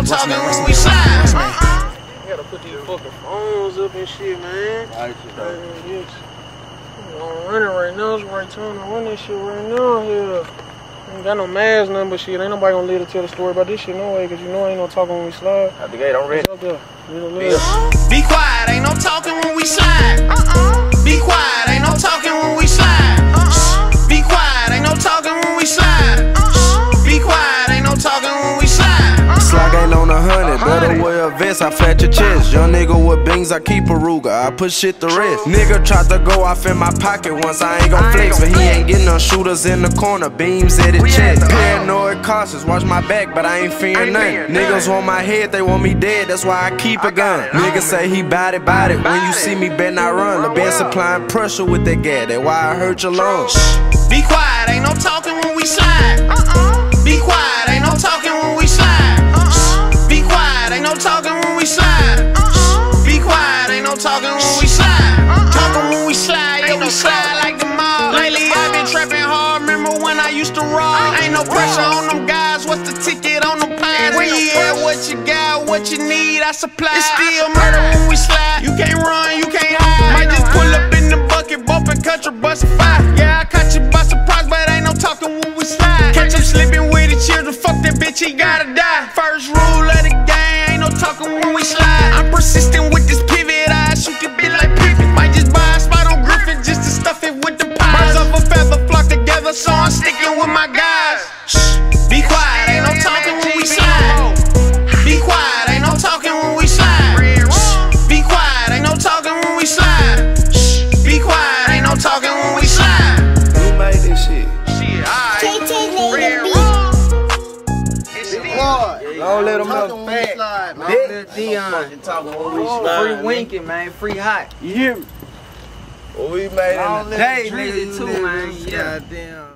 talking when we slide. You gotta put these fucking phones up and shit, man. I'm running right now. It's the right time to run this shit right now here. Ain't got no mask, nothing but shit. Ain't nobody gonna live to tell the story about this shit no way, cause you know ain't no talking when we slide. Out the gate, I'm ready. Up there. Be quiet, ain't no talking when we slide. Be quiet, ain't no talking when we slide. Be quiet, ain't no talking when we slide. Be quiet, ain't no talking when we slide. Slug ain't on 100, better wear a vest, I flat your chest. Young nigga with bings, I keep a Ruger, I put shit to rest. Nigga tried to go off in my pocket once, I ain't gon' flex. But he ain't getting no shooters in the corner, beams at his chest. Paranoid cautious, watch my back, but I ain't fearing nothing. Niggas want my head, they want me dead, that's why I keep a gun. Niggas say he bout it. When you see me, bet not run. The been supplying pressure with that gas, that's why I hurt your lungs. Be quiet, ain't no talking when we slide. Be quiet, ain't no talking when we slide. Be quiet, ain't no talking when we slide. Be quiet, ain't no talking when we slide. Talking when we slide, yeah, we slide like the mob. Lately I've been trapping hard, remember when I used to roll. Ain't no pressure on them guys, what's the ticket on them pines? Where you at, what you got, what you need, I supply. It's still murder when we slide. You can't run, you can't hide. Might just pull up in the bucket, bumpin' country, bust a fire. Yeah, I caught you by surprise, but ain't no talking when we slide. Catch him slipping with the children, fuck that bitch, he gotta die. First rule of the game, ain't no talking when we slide. I'm persistent with this pivot, I shoot the bitch like pivot. Might just buy a spot on Griffin just to stuff it with the pies. Birds of a feather flock together, so I'm sticking with my guys. Shh, be quiet, ain't no talking when we slide. Be quiet, ain't no talking when we slide. Shh, be quiet, ain't no talking when we slide. Shh, be quiet, ain't no talking when we slide. Who made this shit? Shit, alright. Don't let them know. Dion. Free winking, man. Free hot. You hear me? We made it in the day, Drizzy too, man. Yeah. Goddamn.